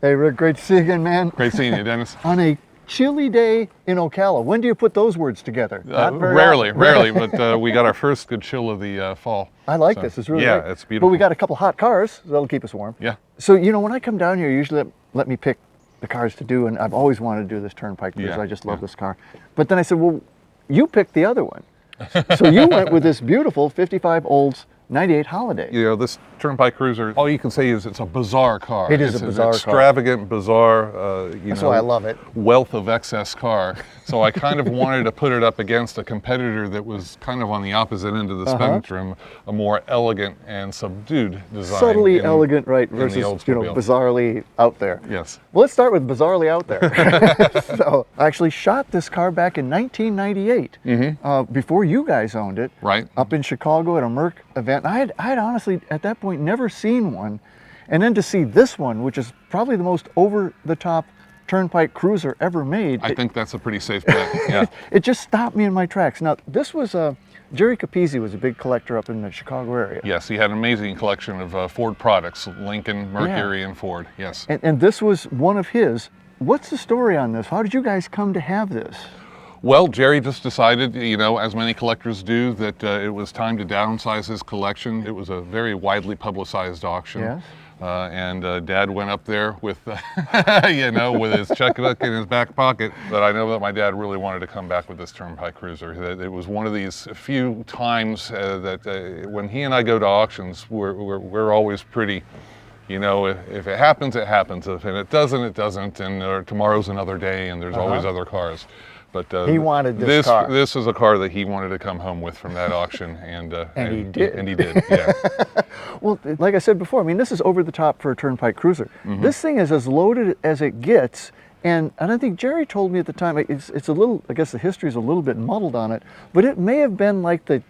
Hey, Rick, great to see you again, man. Great seeing you, Dennis. On a chilly day in Ocala, when do you put those words together? Not very Rarely, often. rarely, but we got our first good chill of the fall. I like this. It's really yeah, great. it's beautiful. But we got a couple hot cars, so that'll keep us warm. Yeah. So, you know, when I come down here, usually let me pick the cars to do, and I've always wanted to do this Turnpike Cruiser. Yeah, I just love this car. But then I said, well, you picked the other one. So you went with this beautiful 55 Olds 98 Holiday. You know, this Turnpike Cruiser, all you can say is it's a bizarre car. It is it's a bizarre car. extravagant, bizarre, That's why I love it. wealth of excess car. So I kind of wanted to put it up against a competitor that was kind of on the opposite end of the spectrum, a more elegant and subdued design. Subtly elegant, right, versus, the you know, Oldsmobile. bizarrely out there. Yes. Well, let's start with bizarrely out there. So I actually shot this car back in 1998, before you guys owned it. Right. Up in Chicago at a Merc event. I had honestly, at that point, never seen one. And then to see this one, which is probably the most over-the-top Turnpike Cruiser ever made. I think that's a pretty safe bet, yeah. It just stopped me in my tracks. Now, this was Jerry Capizzi was a big collector up in the Chicago area. Yes, he had an amazing collection of Ford products, Lincoln, Mercury, and Ford, yes. And this was one of his. What's the story on this? How did you guys come to have this? Well, Jerry just decided, you know, as many collectors do, that it was time to downsize his collection. It was a very widely publicized auction. Yes. And Dad went up there with, you know, with his checkbook in his back pocket. But I know that my dad really wanted to come back with this Turnpike Cruiser. It was one of these few times that when he and I go to auctions, we're always pretty, you know, if it happens, it happens. If it doesn't, it doesn't. And tomorrow's another day, and there's always other cars. But he wanted this car. This is a car that he wanted to come home with from that auction, and he did. And he did, yeah. Well, like I said before, I mean, this is over the top for a Turnpike Cruiser. This thing is as loaded as it gets, and I think Jerry told me at the time, it's a little, I guess the history's a little bit muddled on it, but it may have been like the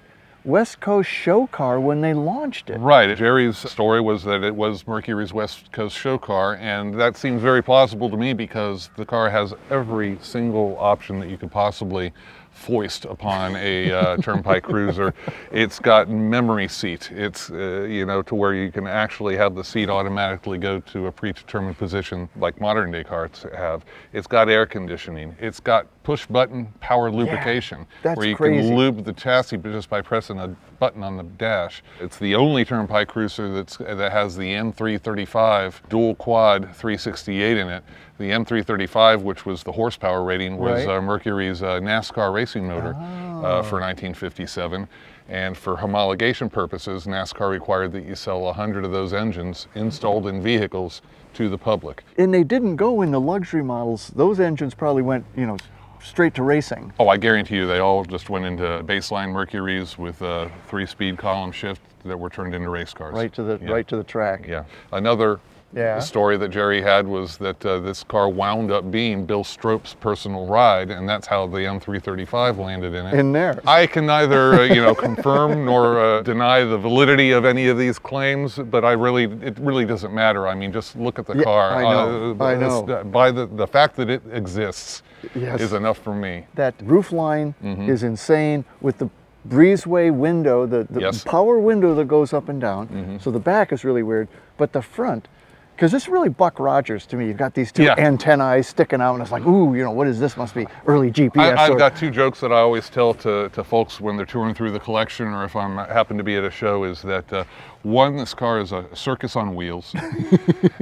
West Coast show car when they launched it. Right. Jerry's story was that it was Mercury's West Coast show car, and that seems very plausible to me because the car has every single option that you could possibly foist upon a Turnpike Cruiser. It's got memory seat. It's, you know, to where you can actually have the seat automatically go to a predetermined position like modern day cars have. It's got air conditioning. It's got push button power lubrication, that's where you crazy. can lube the chassis just by pressing a button on the dash. It's the only Turnpike Cruiser that has the M335 dual quad 368 in it. The M335, which was the horsepower rating, was Mercury's NASCAR racing motor for 1957. And for homologation purposes, NASCAR required that you sell 100 of those engines installed in vehicles to the public. And they didn't go in the luxury models. Those engines probably went, you know, straight to racing. Oh, I guarantee you they all just went into baseline Mercuries with a 3-speed column shift that were turned into race cars. Right to the track. Yeah. Another story that Jerry had was that this car wound up being Bill Strope's personal ride, and that's how the M335 landed in it. In there. I can neither, you know, confirm nor deny the validity of any of these claims, but it really doesn't matter. I mean, just look at the car. I know. I know. By the fact that it exists Yes. is enough for me. That roof line is insane with the breezeway window, the power window that goes up and down. So the back is really weird, but the front, because this is really Buck Rogers to me. You've got these two antennae sticking out, and it's like, ooh, you know, what is this? Must be early GPS. I've got two jokes that I always tell to folks when they're touring through the collection, or if I happen to be at a show, is that one, this car is a circus on wheels,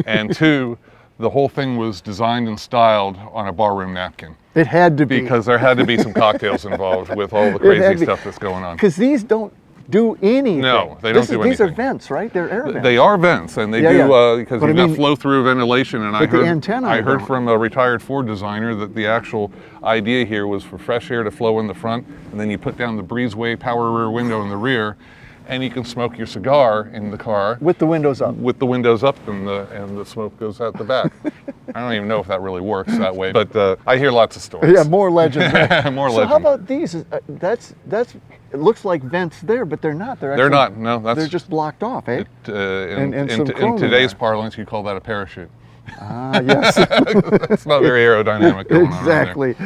and two, the whole thing was designed and styled on a barroom napkin. It had to be. Because there had to be some cocktails involved with all the crazy stuff that's going on. Because these don't do anything. No, they don't do anything. These are vents, right? They're air vents. They are vents, and they do, because you've got flow-through ventilation. And I heard from a retired Ford designer that the actual idea here was for fresh air to flow in the front, and then you put down the breezeway power rear window in the rear, and you can smoke your cigar in the car. With the windows up. With the windows up, and the smoke goes out the back. I don't even know if that really works that way, but I hear lots of stories. Yeah, more legends. More legends. So how about these? It looks like vents there, but they're not. They're not. No, they're just blocked off, eh? In today's parlance, you call that a parachute. Ah, yes. It's not very aerodynamic. Exactly.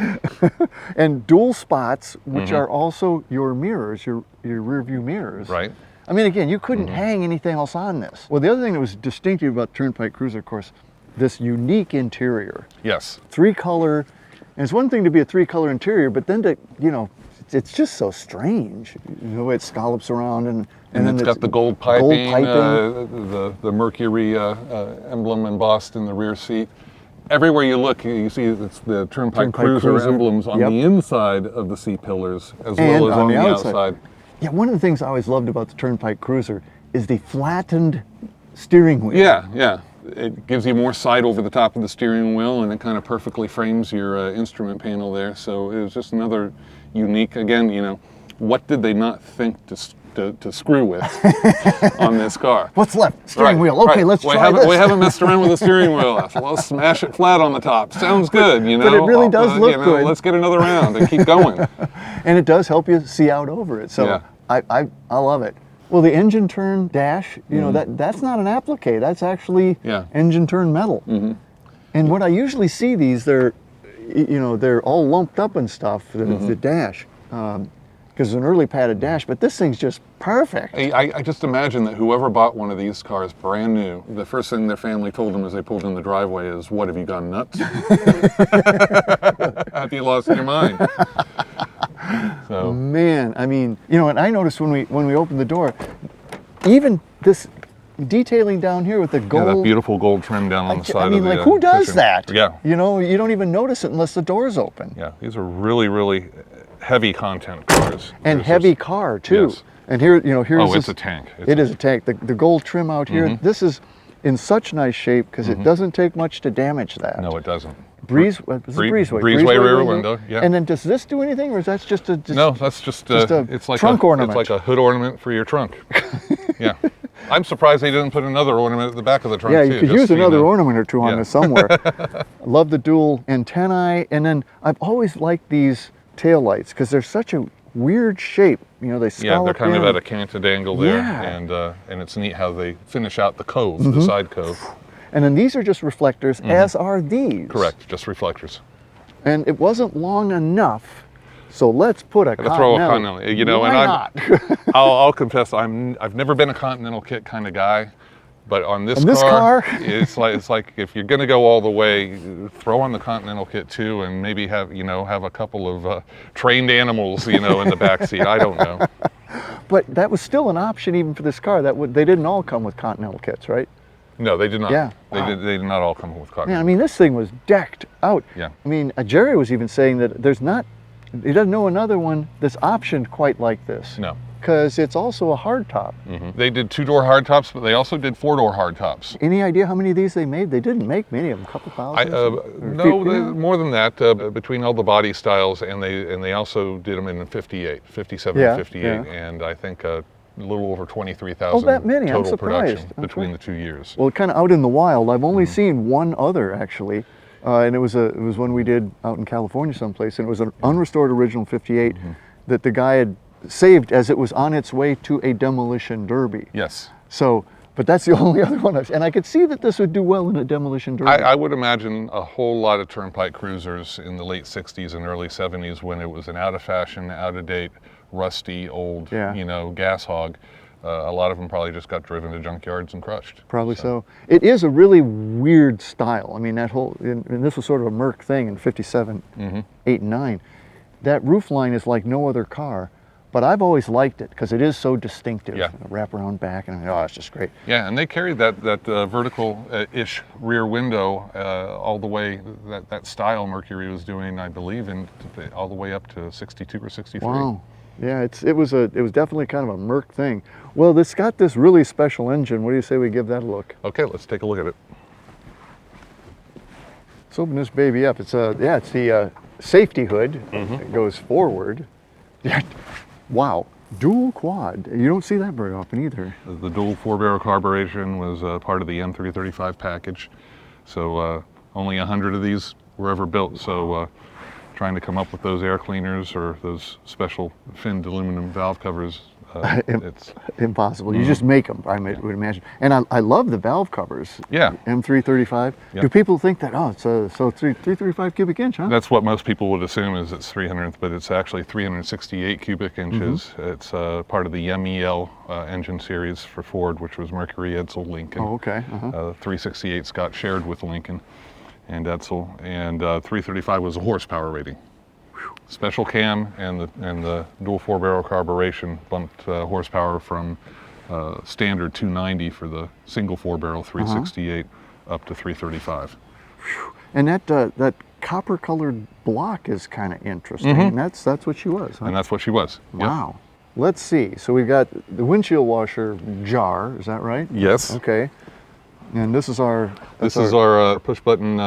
And dual spots, which are also your mirrors, your rear view mirrors. Right. I mean, again, you couldn't hang anything else on this. Well, the other thing that was distinctive about Turnpike Cruiser, of course, this unique interior. Yes. 3-color, and it's one thing to be a 3-color interior, but then to, you know, it's just so strange. The way it scallops around, and And then it's got the gold piping, the Mercury emblem embossed in the rear seat. Everywhere you look, you see it's the Turnpike Cruiser emblems on the inside of the seat pillars as well as on the outside. Yeah, one of the things I always loved about the Turnpike Cruiser is the flattened steering wheel. Yeah, yeah. It gives you more sight over the top of the steering wheel, and it kind of perfectly frames your instrument panel there. So it was just another unique, again, you know, what did they not think to screw with on this car? What's left? Steering wheel. Okay, let's try this. We haven't messed around with the steering wheel. Well, smash it flat on the top. Sounds good, you know. But it really does look good. Let's get another round and keep going. And it does help you see out over it. So Yeah. I love it. Well, the engine turn dash, you know, that's not an applique. That's actually engine turn metal. And what I usually see these, they're all lumped up and stuff, the dash. Because it's an early padded dash, but this thing's just perfect. I just imagine that whoever bought one of these cars brand new, the first thing their family told them as they pulled in the driveway is, "What, have you gone nuts? Have you lost your mind?" So. Man, I mean, you know, and I noticed when we opened the door, even this detailing down here with the gold. Yeah, that beautiful gold trim down on the side of the like, who does cushion. that? Yeah. You know, you don't even notice it unless the door's open. Yeah, these are really, really heavy content cars. And heavy car, too. Yes. And here, you know, here's it's a tank. It is a tank. The gold trim out here, this is in such nice shape because it doesn't take much to damage that. No, it doesn't. Breezeway rear window, yeah. And then does this do anything, or is that just a... No, that's just a it's like trunk ornament. It's like a hood ornament for your trunk. Yeah. I'm surprised they didn't put another ornament at the back of the trunk, yeah, too. you could use another ornament or two on this somewhere. Love the dual antennae, and then I've always liked these taillights because they're such a weird shape. You know, they scallop they're kind in. of at a canted angle there, Yeah. and it's neat how they finish out the cove, the side cove. And then these are just reflectors, as are these. Correct, just reflectors. And it wasn't long enough, so let's put a Continental. Throw a Continental, you know. Why not? I'll confess, I've never been a Continental kit kind of guy, but on this car, it's like if you're going to go all the way, throw on the Continental kit too, and maybe have a couple of trained animals, in the back seat. I don't know. But that was still an option even for this car. They didn't all come with Continental kits, right? No, they did not. Yeah. They did not all come with Continental. Man, I mean, this thing was decked out. Yeah. I mean, Jerry was even saying that he doesn't know another one that's optioned quite like this. No. Because it's also a hardtop. They did 2-door hardtops, but they also did 4-door hardtops. Any idea how many of these they made? They didn't make many of them, a couple thousand? More than that, between all the body styles, and they also did them in 57, 58, and I think a little over 23,000 that many. I'm total surprised. production between the 2 years. Well, kind of out in the wild, I've only seen one other actually, and it was one we did out in California someplace, and it was an unrestored original 58 that the guy had saved as it was on its way to a demolition derby. Yes. So, but that's the only other one and I could see that this would do well in a demolition derby. I would imagine a whole lot of Turnpike Cruisers in the late 60s and early 70s when it was an out of fashion, out of date, rusty, old, gas hog. A lot of them probably just got driven to junkyards and crushed. Probably so. It is a really weird style. I mean, that whole, and this was sort of a Merc thing in 57, 8, and 9. That roof line is like no other car. But I've always liked it because it is so distinctive. Yeah. Wrap around back, and it's just great. Yeah, and they carried that vertical-ish rear window all the way, that style Mercury was doing, I believe, all the way up to 62 or 63. Wow. Yeah, it was definitely kind of a Merc thing. Well, it's got this really special engine. What do you say we give that a look? Okay, let's take a look at it. Let's open this baby up. It's the safety hood. It goes forward. Yeah. Wow, dual quad. You don't see that very often either. The dual 4-barrel carburation was part of the M335 package. So only 100 of these were ever built. So trying to come up with those air cleaners or those special finned aluminum valve covers It's impossible. You just make them, I would imagine. And I love the valve covers. Yeah. M335. Yep. Do people think that, oh, it's 335 cubic inch, huh? That's what most people would assume is it's 300th, but it's actually 368 cubic inches. It's part of the MEL engine series for Ford, which was Mercury, Edsel, Lincoln. Oh, okay. 368's got shared with Lincoln and Edsel, and 335 was a horsepower rating. Special cam and the dual 4-barrel carburation bumped horsepower from standard 290 for the single 4-barrel 368 up to 335. And that copper colored block is kind of interesting. And that's what she was, huh? And that's what she was. Wow. Yep. Let's see. So we've got the windshield washer jar, is that right? Yes. Okay. And this is our push button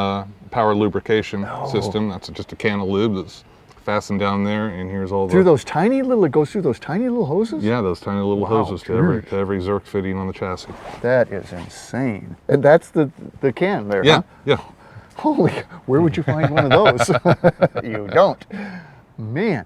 power lubrication system. That's just a can of lube that's fastened down there, and here's all through those tiny little, it goes through those tiny little hoses? Yeah, those tiny little hoses to every Zerk fitting on the chassis. That is insane. And that's the can there, yeah, huh? Yeah. Holy, where would you find one of those? You don't. Man,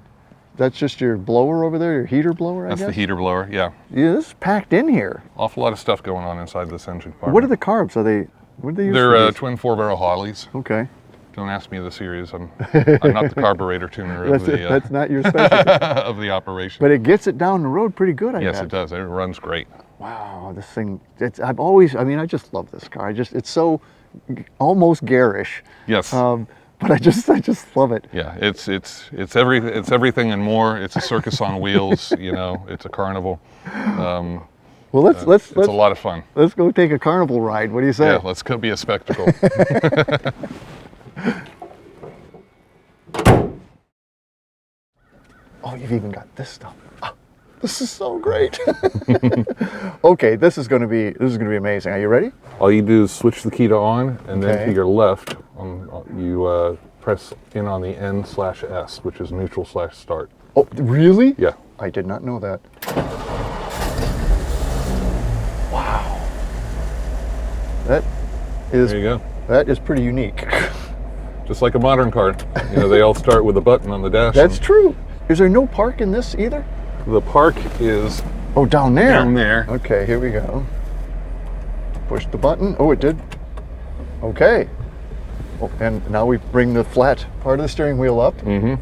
that's just your blower over there, your heater blower, I guess? That's the heater blower, yeah. Yeah, this is packed in here. Awful lot of stuff going on inside this engine compartment. What are the carbs? What do they use? They're twin 4-barrel Holleys. Okay. Don't ask me the series. I'm not the carburetor tuner of the that's not your specialty. of the operation. But it gets it down the road pretty good, I guess. Yes, it does. It runs great. Wow, this thing, I just love this car. It's so almost garish. Yes. But I just love it. Yeah, it's everything and more. It's a circus on wheels, it's a carnival. Well, it's a lot of fun. Let's go take a carnival ride. What do you say? Yeah, let's go be a spectacle. Oh, you've even got this stuff. Oh, this is so great. Okay, this is going to be amazing. Are you ready? All you do is switch the key to on, and then to your left, you press in on the N/S, which is neutral/start. Oh, really? Yeah. I did not know that. Wow. There you go. That is pretty unique. Just like a modern car. They all start with a button on the dash. That's true. Is there no park in this either? The park is... Oh, down there. Down there. Okay, here we go. Push the button. Oh, it did. Okay. Oh, and now we bring the flat part of the steering wheel up. Mm-hmm.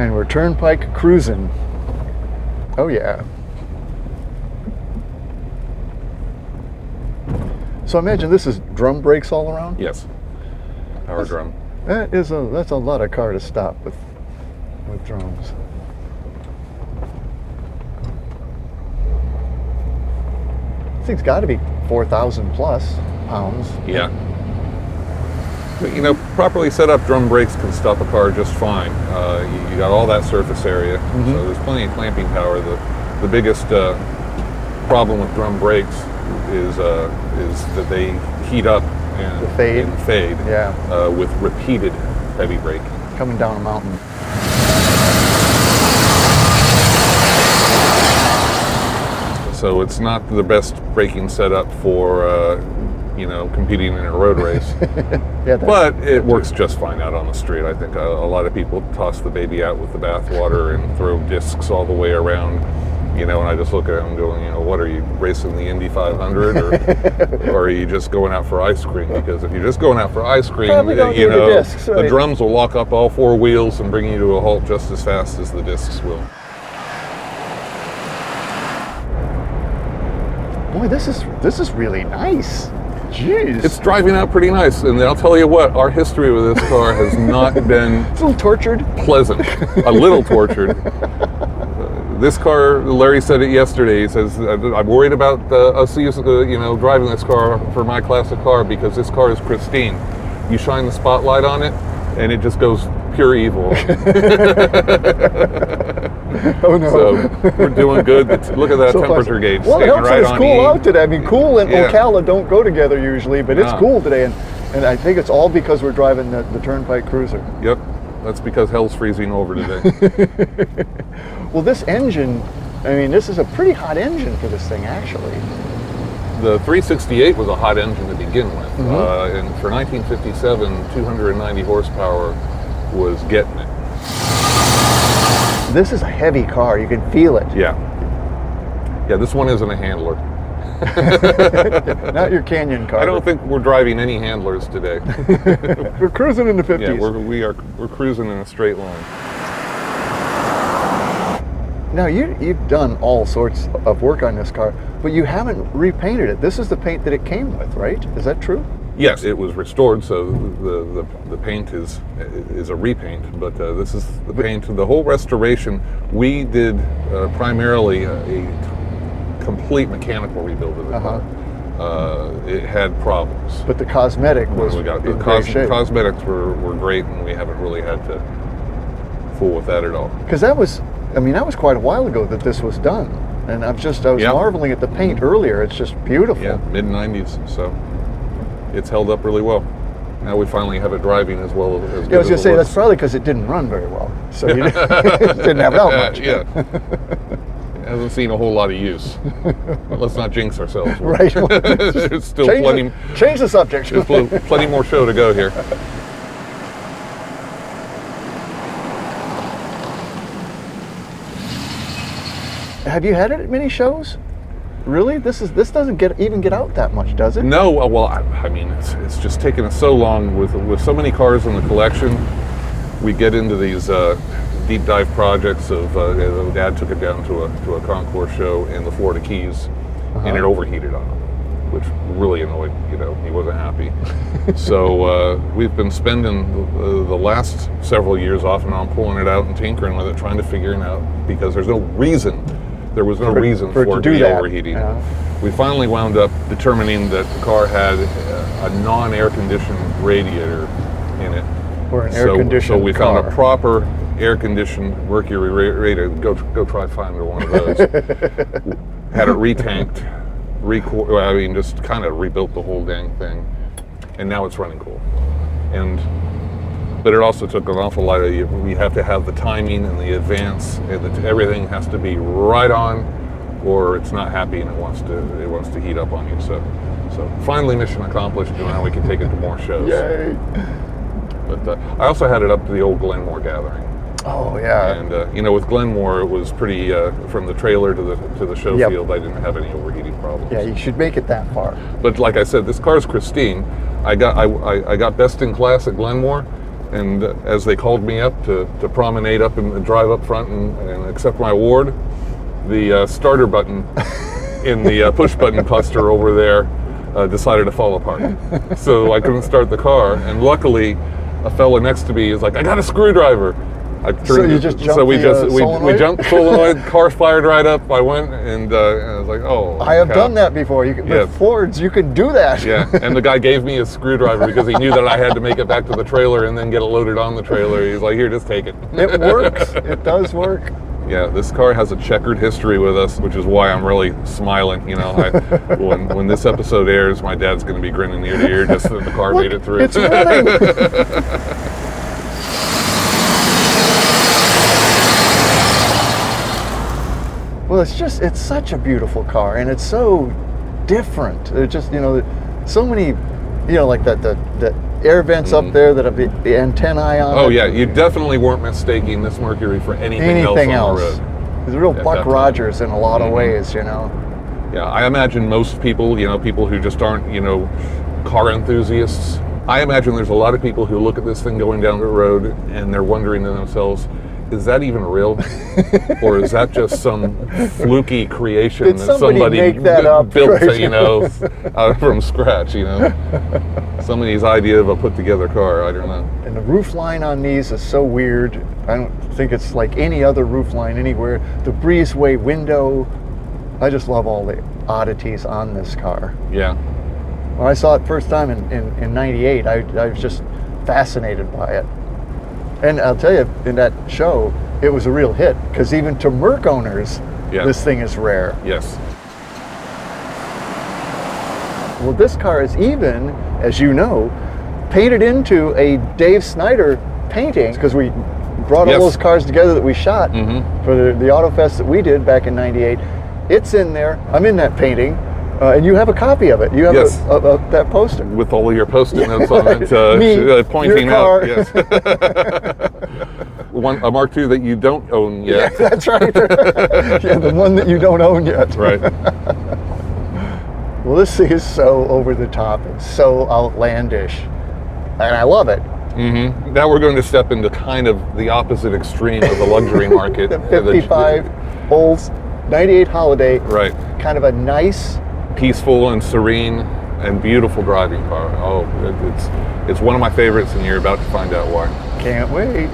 And we're turnpike cruising. Oh, yeah. So imagine this is drum brakes all around? Yes. Power drum. That's a lot of car to stop with drums. This thing's got to be 4,000 plus pounds. Yeah. But, properly set up drum brakes can stop a car just fine. You got all that surface area, so there's plenty of clamping power. The biggest problem with drum brakes is that they heat up and fade with repeated heavy braking. Coming down a mountain. So it's not the best braking setup for competing in a road race. But it works just fine out on the street. I think a lot of people toss the baby out with the bathwater and throw discs all the way around. And I just look at them going, what are you, racing the Indy 500 or are you just going out for ice cream? Because if you're just going out for ice cream, the discs, right? The drums will lock up all four wheels and bring you to a halt just as fast as the discs will. Boy, this is really nice. Jeez. It's driving out pretty nice, and I'll tell you what, our history with this car has not been it's a little tortured. Pleasant. A little tortured. This car, Larry said it yesterday, he says, I'm worried about us driving this car for my classic car because this car is pristine. You shine the spotlight on it, and it just goes pure evil. Oh no! So we're doing good. Look at that temperature gauge. Well, it helps right it's on cool E. out today. I mean, cool and Ocala don't go together usually, but it's cool today, and I think it's all because we're driving the Turnpike Cruiser. Yep, that's because hell's freezing over today. Well, this engine, I mean, this is a pretty hot engine for this thing, actually. The 368 was a hot engine to begin with, and for 1957, 290 horsepower was getting it. This is a heavy car. You can feel it. Yeah. Yeah, this one isn't a handler. Not your Canyon car. I don't think we're driving any handlers today. We're cruising in the 50s. Yeah, we're cruising in a straight line. Now, you've done all sorts of work on this car, but you haven't repainted it. This is the paint that it came with, right? Is that true? Yes, it was restored, so the paint is a repaint, but this is the paint. The whole restoration, we did primarily a complete mechanical rebuild of the car. It had problems. But the cosmetic was the in great shape. cosmetics were great, and we haven't really had to fool with that at all. Because that was quite a while ago that this was done. And I was marveling at the paint earlier. It's just beautiful. Yeah, mid-90s, so it's held up really well. Now we finally have it driving as well as good. I was going to say, that's probably because it didn't run very well. So you didn't have out much. Yeah. It hasn't seen a whole lot of use. But let's not jinx ourselves. Right. There's still change the subject. There's plenty more show to go here. Have you had it at many shows? Really? This doesn't even get out that much, does it? No. Well, I mean, it's just taken us so long with so many cars in the collection. We get into these deep dive projects of Dad took it down to a concours show in the Florida Keys, and it overheated on him, which really annoyed. He wasn't happy. So we've been spending the last several years off and on pulling it out and tinkering with it, trying to figure it out, because there was no reason for it to be overheating. Yeah. We finally wound up determining that the car had a non-air conditioned radiator in it. Or an air-conditioned So we car. found a proper air-conditioned Mercury radiator. Go try finding one of those. Had it retanked, just kind of rebuilt the whole dang thing, and now it's running cool. But it also took an awful lot of you. We have to have the timing and the advance, and everything has to be right on, or it's not happy and it wants to heat up on you. So finally, mission accomplished. And now we can take it to more shows. Yay! But I also had it up to the old Glenmore gathering. Oh yeah. And with Glenmore, it was pretty from the trailer to the show field. I didn't have any overheating problems. Yeah, you should make it that far. But like I said, this car's pristine. I got best in class at Glenmore. And as they called me up to promenade up and drive up front and accept my award, the starter button in the push button cluster over there decided to fall apart. So I couldn't start the car. And luckily, a fella next to me is like, "I got a screwdriver." So you just jumped we solenoid? jumped solenoid, car fired right up. I went and I was like, "Oh." I have done that before. With Fords, you can do that. Yeah, and the guy gave me a screwdriver because he knew that I had to make it back to the trailer and then get it loaded on the trailer. He's like, "Here, just take it." It works. It does work. Yeah, this car has a checkered history with us, which is why I'm really smiling. When this episode airs, my dad's going to be grinning ear to ear just that the car made it through. It's running. Well, it's such a beautiful car, and it's so different. It's just, so many, like the air vents up there that have the antennae on. Oh yeah, you definitely weren't mistaking this Mercury for anything else on the road. It's a real Buck Rogers in a lot of ways, Yeah, I imagine most people, people who just aren't, car enthusiasts. I imagine there's a lot of people who look at this thing going down the road and they're wondering to themselves, is that even real? Or is that just some fluky creation that somebody make that up, built, right? From scratch, Somebody's idea of a put together car, I don't know. And the roof line on these is so weird. I don't think it's like any other roof line anywhere. The breezeway window, I just love all the oddities on this car. Yeah. When I saw it first time in 98, I was just fascinated by it. And I'll tell you, in that show, it was a real hit, because even to Merc owners, this thing is rare. Yes. Well, this car is even, as you know, painted into a Dave Snyder painting, because we brought all those cars together that we shot for the Auto Fest that we did back in 98. It's in there. I'm in that painting. And you have a copy of it. You have that poster. With all of your Post-it notes on it, Me, pointing your car. out. Yes. a Mark II that you don't own yet. Yeah, that's right. Yeah, the one that you don't own yet. Right. Well, this thing is so over the top. It's so outlandish. And I love it. Mm-hmm. Now we're going to step into kind of the opposite extreme of the luxury market. The 55 Olds 98 Holiday. Right. Kind of a nice, peaceful and serene and beautiful driving car. Oh, it's one of my favorites, and you're about to find out why. Can't wait.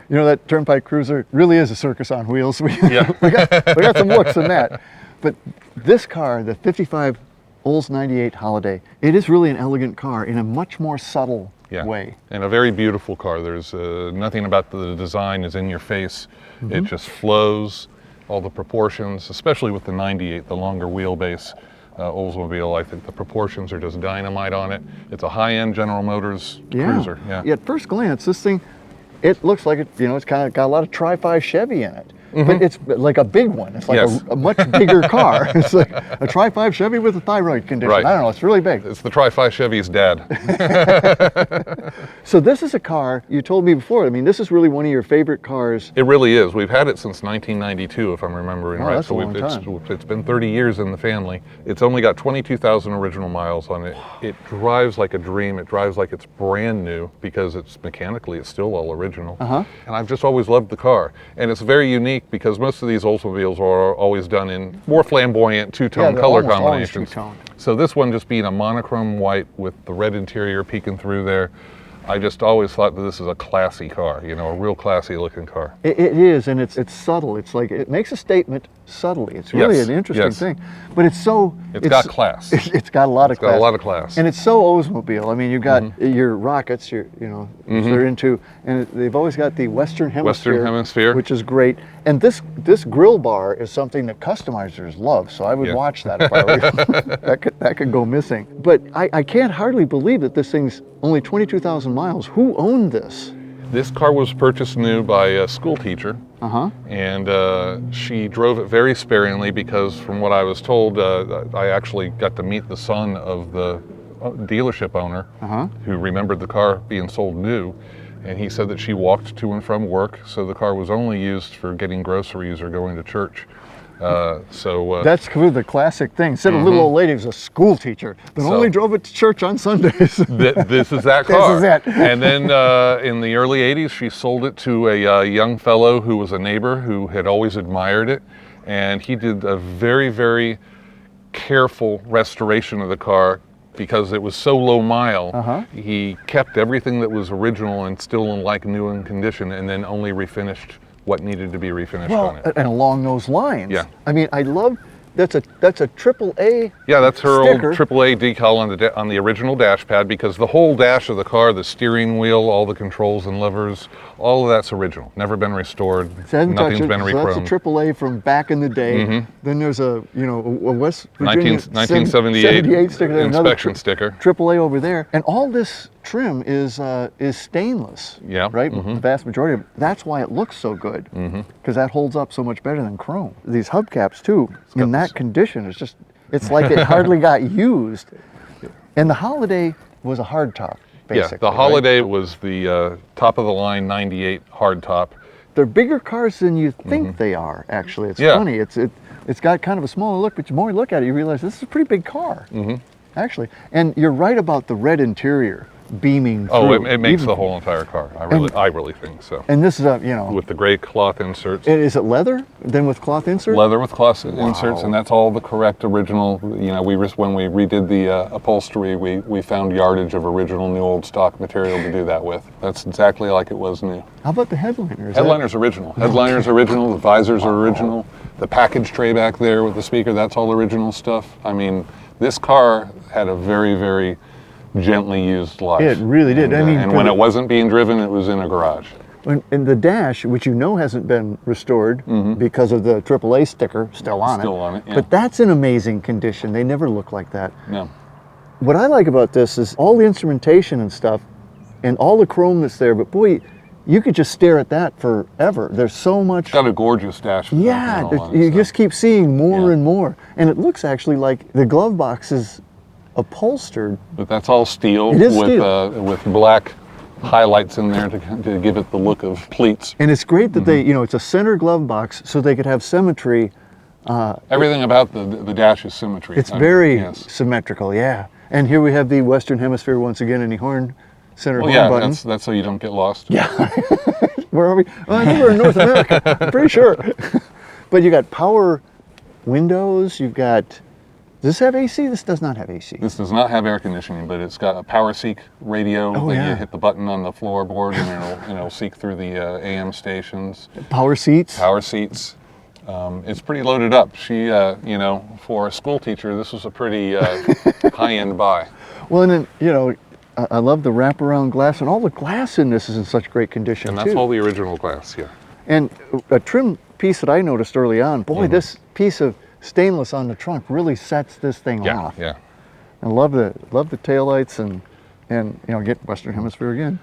You know, that Turnpike Cruiser really is a circus on wheels. we got some looks in that. But this car, the 55 Olds 98 Holiday, it is really an elegant car in a much more subtle way. And a very beautiful car. There's nothing about the design is in your face. It just flows, all the proportions, especially with the 98, the longer wheelbase Oldsmobile. I think the proportions are just dynamite on it. It's a high-end General Motors cruiser. Yeah. At first glance, this thing, it looks like it's kind of got a lot of Tri-5 Chevy in it. But it's like a big one. It's like a much bigger car. It's like a Tri-5 Chevy with a thyroid condition. Right. I don't know, it's really big. It's the Tri-5 Chevy's dad. So this is a car, you told me before, I mean, this is really one of your favorite cars. It really is. We've had it since 1992, if I'm remembering right. That's So a long time. It's been 30 years in the family. It's only got 22,000 original miles on it. It drives like a dream. It drives like it's brand new because it's still all original. And I've just always loved the car. And it's very unique because most of these Oldsmobiles are always done in more flamboyant two-tone color combinations. So this one just being a monochrome white with the red interior peeking through there, I just always thought that this is a classy car, you know, a real classy looking car. It is, and it's subtle. It's like, it makes a statement subtly. It's really an interesting thing. But it's got class. It's got a lot of class. It's got a lot of class. And it's so Oldsmobile. I mean, you've got your rockets, they're into, and they've always got the Western Hemisphere. Which is great. And this grill bar is something that customizers love, so I would watch that if I were you. that could go missing. But I can't hardly believe that this thing's only 22,000 miles. Who owned this? This car was purchased new by a school teacher, and she drove it very sparingly because, from what I was told, I actually got to meet the son of the dealership owner who remembered the car being sold new, and he said that she walked to and from work, so the car was only used for getting groceries or going to church. That's kind of the classic thing. Instead of little old lady who's a school teacher, but only drove it to church on Sundays. This is that car. This is it. And then in the early 80s, she sold it to a young fellow who was a neighbor who had always admired it. And he did a very, very careful restoration of the car because it was so low mile. He kept everything that was original and still in like new in condition, and then only refinished what needed to be refinished on it. And along those lines. Yeah. I mean, I love, that's a AAA Yeah, that's her sticker. old AAA decal on the original dash pad, because the whole dash of the car, the steering wheel, all the controls and levers, all of that's original. Never been restored. Nothing's been re-chromed. So that's a AAA from back in the day. Then there's a West Virginia 1978 sticker, inspection sticker. AAA over there, and all this trim is stainless. Yeah. Right. The vast majority of it. That's why it looks so good. Because that holds up so much better than chrome. These hubcaps too, in that condition, it's like it hardly got used. And the Holiday was a hardtop. Yeah, the Holiday was the top of the line 98 hardtop. They're bigger cars than you think they are, actually. It's funny. It's got kind of a smaller look, but the more you look at it, you realize this is a pretty big car, actually. And you're right about the red interior beaming through. Oh, it makes the whole entire car. I really think so. And this is with the gray cloth inserts. Is it leather then with cloth inserts? Leather with cloth inserts, and that's all the correct original. You know, when we redid the upholstery, we found yardage of original new old stock material to do that with. That's exactly like it was new. How about the headliner? Headliner's original. Headliner's original. The visors are original. The package tray back there with the speaker, that's all original stuff. I mean, this car had a very, very gently used life. It really did. And when it wasn't being driven, it was in a garage. And the dash, which hasn't been restored because of the AAA sticker still on it. Yeah. But that's in amazing condition. They never look like that. No. What I like about this is all the instrumentation and stuff and all the chrome that's there, but boy, you could just stare at that forever. There's so much. It's got a gorgeous dash. Yeah, you just keep seeing more and more. And it looks actually like the glove box is upholstered. But that's all steel It is with steel. with black highlights in there to give it the look of pleats. And it's great that they, it's a center glove box so they could have symmetry. Everything about the dash is symmetry. It's very yes. symmetrical, yeah. And here we have the Western Hemisphere once again, any horn, center Well, horn yeah, button. that's so you don't get lost. Yeah. Where are we? Oh, I think we're in North America, I'm pretty sure. But you got power windows, you've got, does this have AC? This does not have AC. This does not have air conditioning, but it's got a power seek radio that yeah. you hit the button on the floorboard and it'll seek through the AM stations. Power seats. Power seats. It's pretty loaded up. She, for a school teacher, this was a pretty high-end buy. Well, and then, I love the wraparound glass, and all the glass in this is in such great condition, And that's too. all the original glass, yeah. And a trim piece that I noticed early on, boy, this piece of stainless on the trunk really sets this thing Yeah, off. yeah. I love the taillights and get Western Hemisphere again.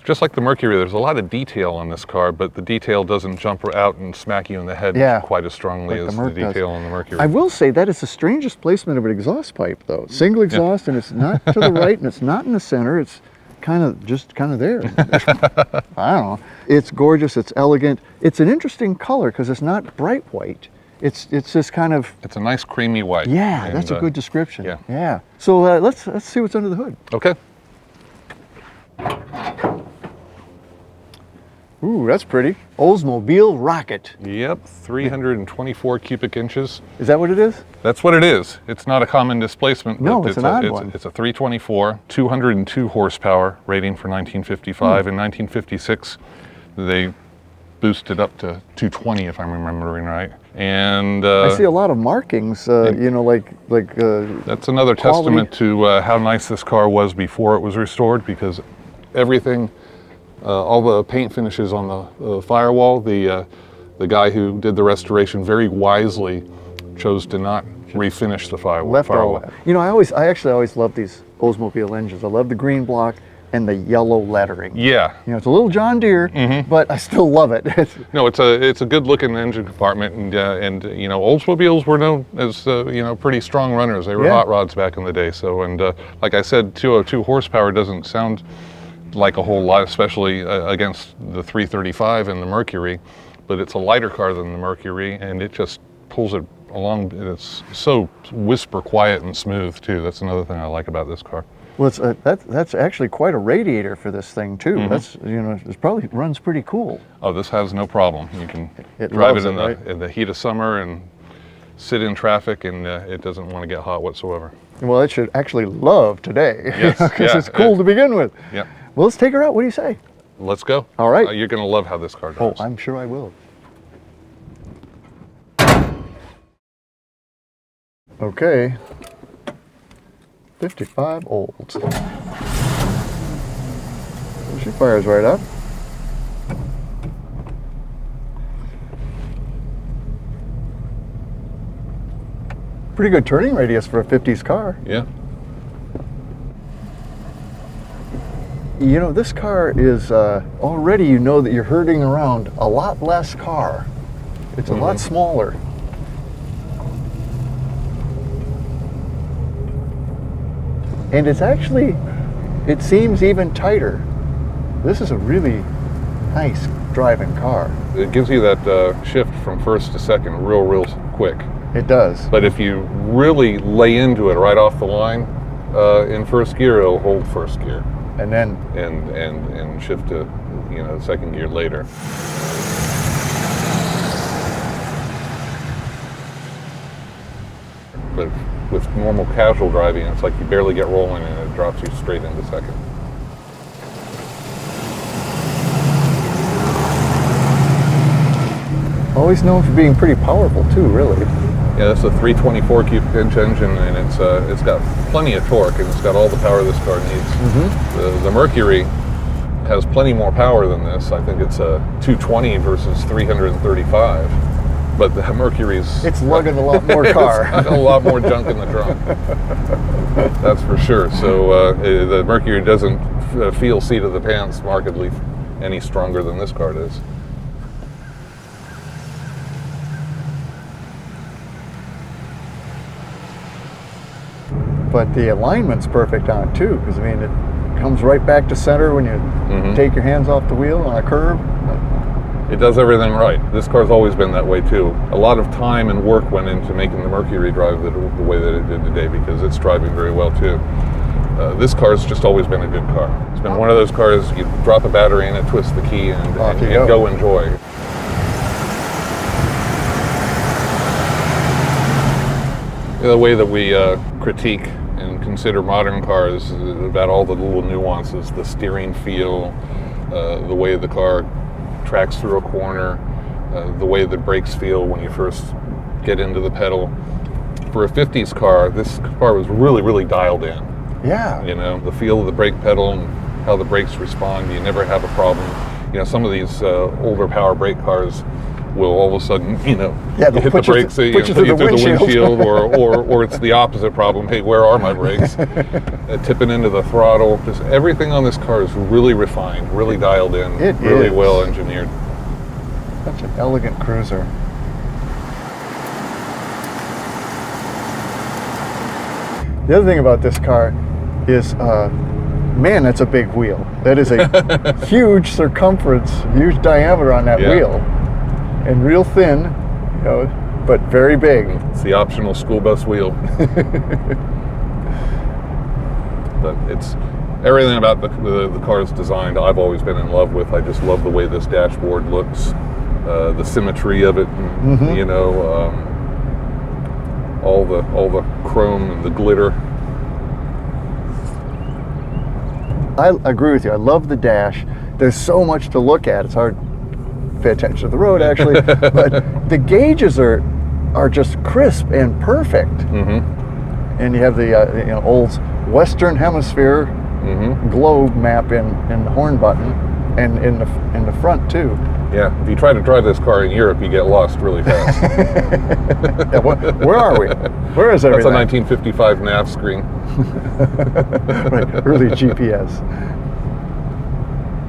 Just like the Mercury, there's a lot of detail on this car, but the detail doesn't jump out and smack you in the head quite as strongly like as the the Merc does. detail on the Mercury. I will say that is the strangest placement of an exhaust pipe, though. Single exhaust, and it's not to the right, and it's not in the center. It's kind of there. I don't know. It's gorgeous. It's elegant. It's an interesting color because it's not bright white. It's just kind of. It's a nice creamy white. Yeah, and, that's a good description. yeah. Yeah. So let's see what's under the hood. Okay. Ooh, that's pretty. Oldsmobile Rocket. Yep, 324 cubic inches. Is that what it is? That's what it is. It's not a common displacement. No, but it's an odd one. It's a 324, 202 horsepower rating for 1955. In 1956, they boosted up to 220, if I'm remembering right. And I see a lot of markings, like that's another quality. testament to how nice this car was before it was restored, because everything, all the paint finishes on the firewall, the guy who did the restoration very wisely chose to not refinish the firewall. left all that. I actually always love these Oldsmobile engines. I love the green block and the yellow lettering. Yeah. It's a little John Deere, but I still love it. No, it's a good looking engine compartment, and Oldsmobiles were known as pretty strong runners. They were hot rods back in the day. So, and like I said, 202 horsepower doesn't sound like a whole lot, especially against the 335 and the Mercury, but it's a lighter car than the Mercury, and it just pulls it along. It's so whisper quiet and smooth too. That's another thing I like about this car. Well, that's actually quite a radiator for this thing too. That's it probably runs pretty cool. Oh, this has no problem. You can It drive loves it in it, right? in the heat of summer and sit in traffic, and it doesn't want to get hot whatsoever. Well, it should actually love today, Yes, because yeah, it's cool to begin with. Yeah. Well, let's take her out. What do you say? Let's go. All right. You're going to love how this car Oh, drives. I'm sure I will. Okay. 55 Olds. She fires right up. Pretty good turning radius for a 50s car. Yeah. This car is already, that you're herding around a lot less car. It's a lot smaller. And it's actually, it seems even tighter. This is a really nice driving car. It gives you that shift from first to second real quick. It does. But if you really lay into it right off the line, in first gear, it'll hold first gear And then, and shift to second gear later. But with normal casual driving, it's like you barely get rolling and it drops you straight into second. always known for being pretty powerful too, really. Yeah, that's a 324 cubic inch engine, and it's got plenty of torque, and it's got all the power this car needs. The Mercury has plenty more power than this. I think it's a 220 versus 335. But the Mercury's... It's lugging a lot more car. It's got a lot more junk in the trunk. That's for sure. So the Mercury doesn't feel seat of the pants markedly any stronger than this car does. but the alignment's perfect on it too, because I mean, it comes right back to center when you take your hands off the wheel on a curve. It does everything right. This car's always been that way too. A lot of time and work went into making the Mercury drive the way that it did today, because it's driving very well too. This car's just always been a good car. It's been one of those cars, you drop a battery in it, twist the key, and go enjoy. The way that we critique and consider modern cars is about all the little nuances, the steering feel, the way the car tracks through a corner, the way the brakes feel when you first get into the pedal. For a 50s car, this car was really, really dialed in. Yeah. You know, the feel of the brake pedal and how the brakes respond, you never have a problem. You know, some of these older power brake cars will all of a sudden, you know, you hit the brakes, put you through the windshield, or it's the opposite problem. Hey, where are my brakes? Tipping into the throttle. Just everything on this car is really refined, really dialed in, really well engineered. Such an elegant cruiser. The other thing about this car is, man, that's a big wheel. That is a huge circumference, huge diameter on that wheel. And real thin, you know, but very big. It's the optional school bus wheel. But it's everything about the car's designed I've always been in love with. I just love the way this dashboard looks, the symmetry of it, and, you know, all the chrome and the glitter. I agree with you. I love the dash. There's so much to look at. It's hard pay attention to the road actually, but the gauges are just crisp and perfect. And you have the you know, Olds Western Hemisphere globe map in the horn button, and in the front too. Yeah, if you try to drive this car in Europe, you get lost really fast. Yeah, where are we? Where is everything? That's a 1955 nav screen. Right, early GPS.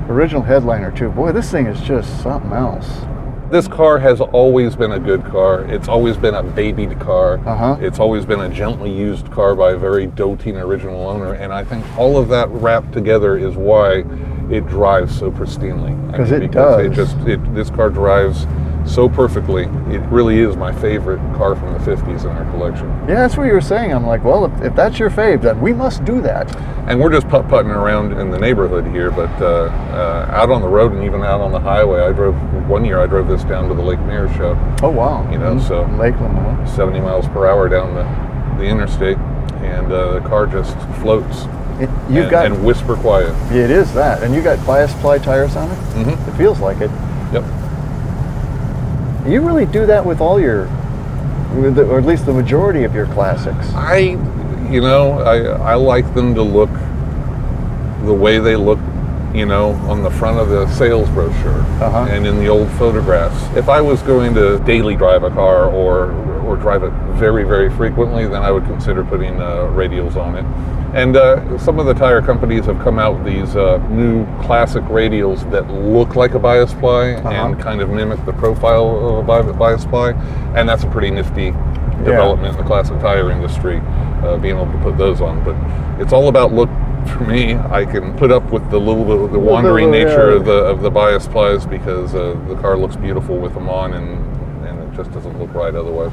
Original headliner too. Boy, this thing is just something else. This car has always been a good car. It's always been a babied car. It's always been a gently used car by a very doting original owner, and I think all of that wrapped together is why it drives so pristinely. Because it does. This car drives so perfectly. It really is my favorite car from the 50s in our collection. Yeah, that's what you were saying. I'm like, well, if that's your fave, then we must do that. And we're just putt-putting around in the neighborhood here, but out on the road and even out on the highway, one year I drove this down to the Lake Mirror show. Oh, wow. You know, so Lakeland, 70 miles per hour down the interstate, and the car just floats. And whisper quiet. It is that. And you got bias ply tires on it? It feels like it. Yep. You really do that with all your, or at least the majority of your classics. I like them to look the way they look, you know, on the front of the sales brochure and in the old photographs. If I was going to daily drive a car or drive it very, very frequently, then I would consider putting radials on it. And some of the tire companies have come out with these new classic radials that look like a bias ply and kind of mimic the profile of a bias ply, and that's a pretty nifty development in the classic tire industry, being able to put those on. But it's all about look. For me, I can put up with the wandering nature of the bias plies because the car looks beautiful with them on, and it just doesn't look right otherwise.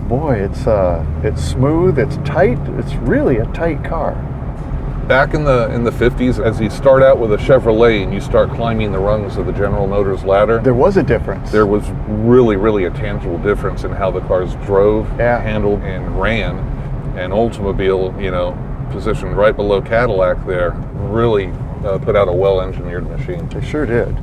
Boy, it's smooth, it's tight, it's really a tight car. Back in the 50s, as you start out with a Chevrolet and you start climbing the rungs of the General Motors ladder, there was a difference. There was really, really a tangible difference in how the cars drove, handled, and ran. And Oldsmobile, you know, positioned right below Cadillac there, really put out a well-engineered machine. They sure did.